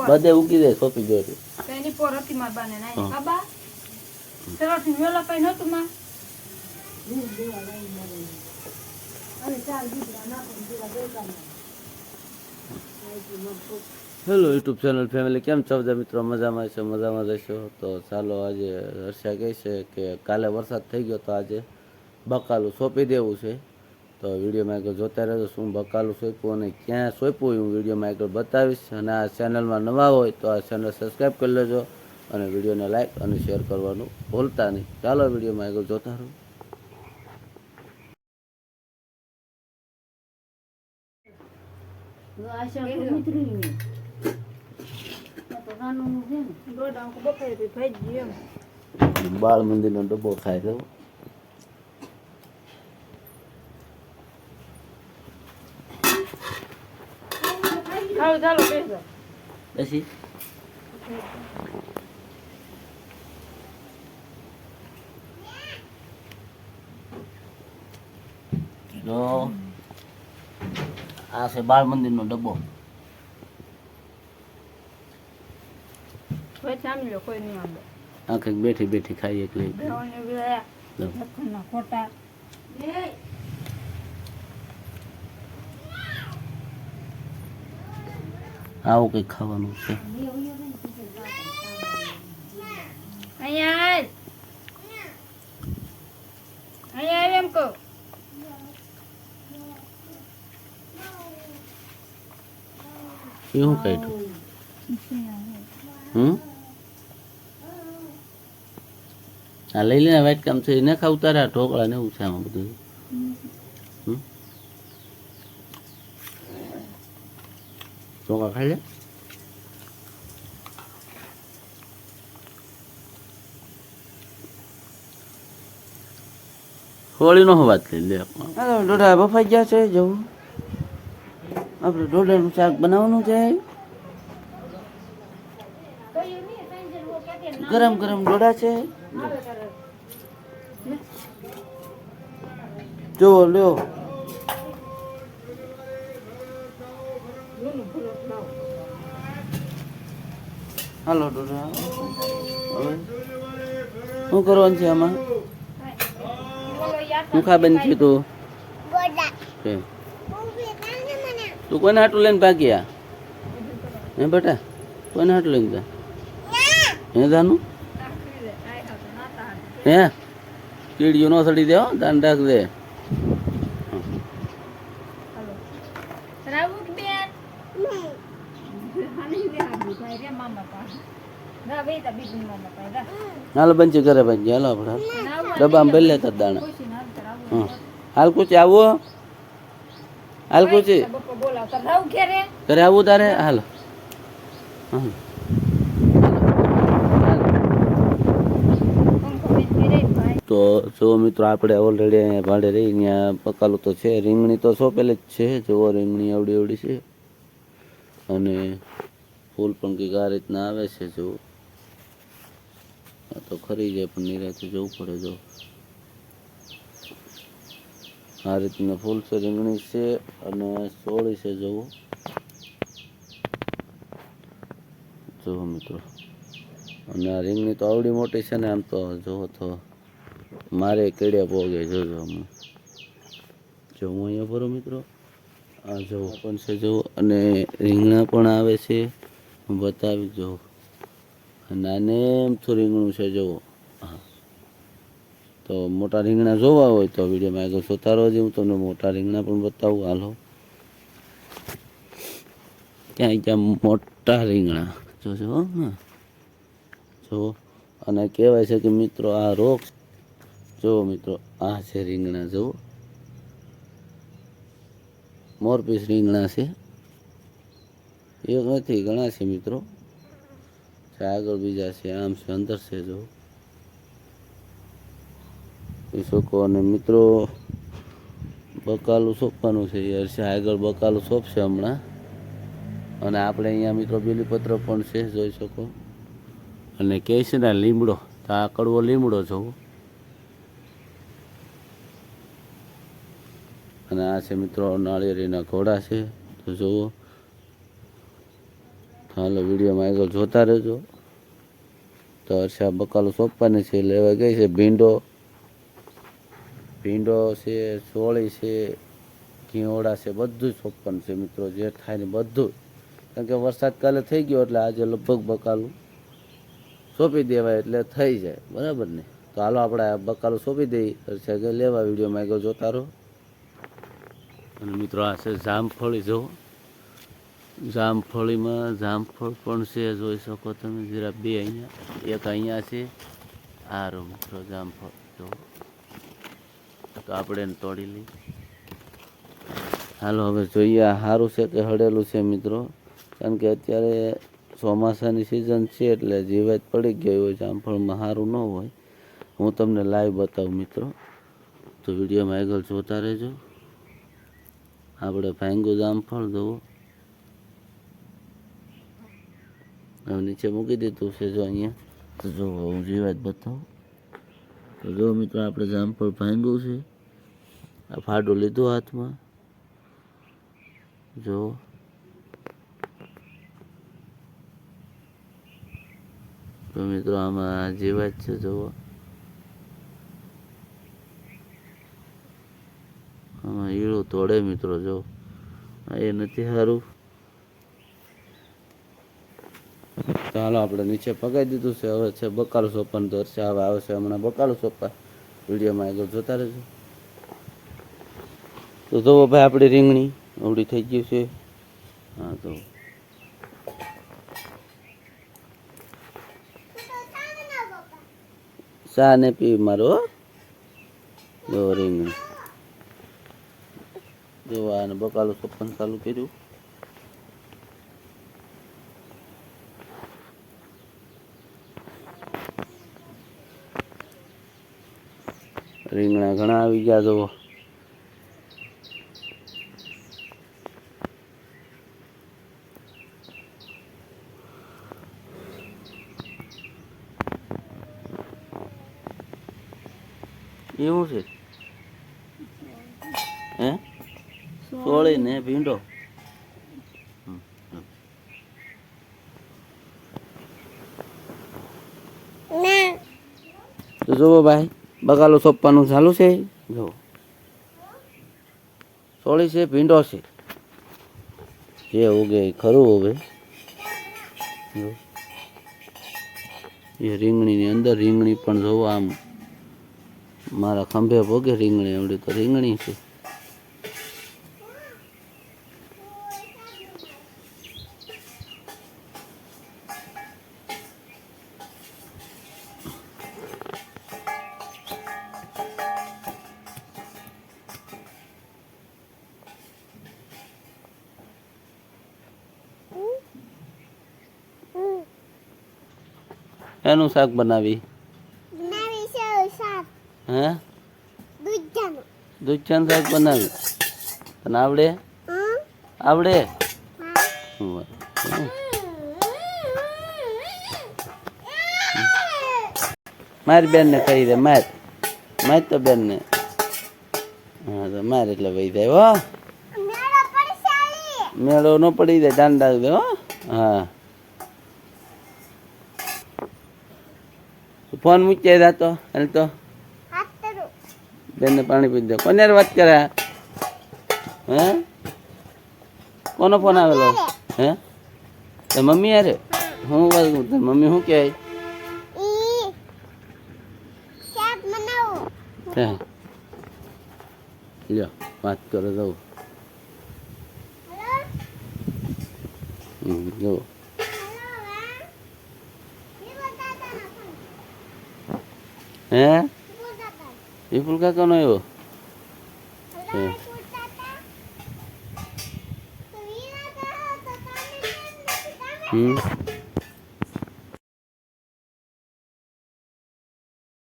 બધે ઉગી જાય સોપી ગયો એની પોર હતી માર બાને નાઈ બાબા સરસ મેલો કઈ નતું માં હેલો યુટ્યુબ ચેનલ ફેમિલી, કેમ છો બધા મિત્રો? મજામાં છે, મજામાં રહેશો તો ચાલો. આજે હર્ષા કહે છે કે કાલે વરસાદ થઈ ગયો તો આજે બકાલું સોંપી દેવું છે. તો વિડીયોમાં આગળ જોતા રહેજો શું બકાલું સોંપ્યું અને ક્યાં સોંપ્યું હું વિડીયોમાં આગળ બતાવીશ. અને આ ચેનલમાં નવા હોય તો આ ચેનલ સબસ્ક્રાઈબ કરી લેજો અને વિડીયોને લાઈક અને શેર કરવાનું ભૂલતા નહીં. ચાલો વિડીયોમાં આગળ જોતા રહો. બાળ મંદિર નો ડબ્બો ખાય છે. પછી આ છે બાળ મંદિર નો ડબ્બો. આખે બેઠી બેઠી ખાઈ એકલી આવું કઈ ખાવાનું છે. એમ કહું શું કાઢ્યું? આ લઈ લે વાઈટ કામ છે એને ખાવ તારા ઢોકળા ને એવું છે આમાં બધું. ઢોકળા ખાઈ લે. હોળી નો વાત લઈ લે. ડોડા બફાઈ ગયા છે. જવું આપણે ડોડાનું શાક બનાવવાનું છે. ગરમ ગરમ ડોડા છે. જો લ્યો હાલો ડોડા. હવે શું કરવાનું છે આમાં? શું ખાવાનું છે તું? તું કોને હાટું લઈને ભાગ્યા? હે બેટા, કોને હાટું લઈને જા? હે જાનું? હે કીડીઓ નો સડી દે, દાન રાખ દે. હાલો બંચી કરે ભાઈ. હાલો આપડે ડબ્બામાં ભરી લેતા દાણા. હાલ કુચી આવો, હાલ કુચી ઘરે આવું તારે. હાલો તો જો મિત્રો આપણે ઓલરેડી અહીંયા ભાડે રહી ત્યાં બકાલું તો છે. રીંગણી તો સોંપેલી જ છે. જુઓ રીંગણી એવડી એવડી છે અને ફૂલ પણ કંઈક આ રીતના આવે છે. જો આ તો ખરી જાય પણ નિરાતે જવું પડે. જો આ રીતના ફૂલ છે, રીંગણી છે અને સોળી છે. જુઓ જુઓ મિત્રો. અને આ રીંગણી તો આવડી મોટી છે ને આમ તો જુઓ તો મારે કેડિયા પોગે. જોજો હમણાં જો હું અહીંયા ભરું મિત્રો. આ જવું પણ છે જુઓ અને રીંગણા પણ આવે છે. હું બતાવી જો નાને એમથું રીંગણું છે જુઓ. હા તો મોટા રીંગણા જોવા હોય તો વિડીયોમાં આગળ જોતા રહો. હું તમને મોટા રીંગણા પણ બતાવું. હાલો ક્યાં ક્યાં મોટા રીંગણા જોજો. હા જો અને કહેવાય છે કે મિત્રો આ રોગ જો મિત્રો આ છે રીંગણા. જુઓ મોરપીસ રીંગણા છે. એક નથી ઘણા છે મિત્રો. આગળ બીજા છે, આમ છે, અંદર છે. જો શકો. અને મિત્રો બકાલું સોંપવાનું છે યાર છે. આગળ બકાલું સોંપશે હમણાં. અને આપણે અહીંયા મિત્રો બીલીપત્ર પણ છે જોઈ શકો. અને કહે છે ને લીમડો, તો આ કડવો લીમડો જોવો. અને આ છે મિત્રો નાળિયેરીના ઘોડા છે, તો જુઓ. હાલો વિડીયોમાં આગળ જોતા રહેજો. તો હર્ષા બકાલું સોંપવાની છે, લેવા ગઈ છે. ભીંડો છે, સોળી છે, ઘીઓડા છે, બધું જ સોંપવાનું છે મિત્રો, જે થાય ને બધું. કારણ કે વરસાદ કાલે થઈ ગયો એટલે આજે લગભગ બકાલું સોંપી દેવાય એટલે થઈ જાય, બરાબર ને. તો હાલો આપણે આ બકાલું સોંપી દઈએ. હર્ષા ગઈ લેવા, વિડીયોમાં આગળ જોતા રહો. અને મિત્રો આ છે જામફળી, જુઓ. જામફળીમાં જામફળ પણ છે, જોઈ શકો તમે. જરા બે અહીંયા, એક અહીંયા છે. આ રો મિત્રો જામફળ, જો. તો આપણે એને તોડી લઈએ. હાલો હવે જોઈએ આ સારું છે કે હળેલું છે મિત્રો. કારણ કે અત્યારે ચોમાસાની સિઝન છે એટલે જીવાત પડી ગઈ હોય જામફળમાં, સારું ન હોય. હું તમને લાઈવ બતાવું મિત્રો, તો વિડીયોમાં આગળ જોતા રહેજો. આપણે ભાંગું જામફળ જુઓ. હવે નીચે મૂકી દીધું છે, જો અહીંયા. તો જો હું જીવાત બતાવું. તો જો મિત્રો આપણે જામફળ ભાંગ્યું છે. આ ફાડું લીધું હાથમાં, જો. તો મિત્રો આમાં જીવાત છે, જુઓ. આમાં ઈળું તોડે મિત્રો, જો. એ નથી સારું. તો હાલો આપણે નીચે પકાવી દીધું છે. હવે છે બકાલું સોંપવાનું. તો હર્ષા હવે આવે છે હમણાં બકાલું સોંપવા. વિડીયોમાં આગળ જોતા રહેજો. તો જુઓ ભાઈ આપણી રીંગણી અવડી થઈ ગઈ છે. હા તો ચા ને પી મારો, જો રીંગણી. જો આને બકાલું સોંપવાનું ચાલુ કર્યું. રીંગણા ઘણા આવી ગયા, જુઓ. એવું છે હે, સોળી ને ભીંડો. તો જુઓ ભાઈ બકાલું સોંપવાનું ચાલુ છે, જો. સોળી છે, ભીંડો છે, જે ઉગે ખરું હવે. જો એ રીંગણીની અંદર રીંગણી પણ જોવો. આમ મારા ખંભે ભોગે રીંગણી, એવડી તો રીંગણી છે. એનું શાક બનાવી હે, દૂધનું શાક બનાવી. તને આવડે? આવડે? મારી બેન ને કહી દે, માર માર તો બેન ને. હા તો માર એટલે વહી જાય. હો મેળો ન પડી જાય, દાન દાગ દે. હો હા, ફોન મૂકી જાય તો હાલ તો બેન ને પાણી પી દે. કોને વાત કરે? હે, કોનો ફોન આવેલો? હે, તો મમ્મી યારે હું વાત કરું. મમ્મી શું કહે? લ્યો વાત કરો, જવું. જુઓ હે, વિપુલ કાકાનો આવ્યો. હમ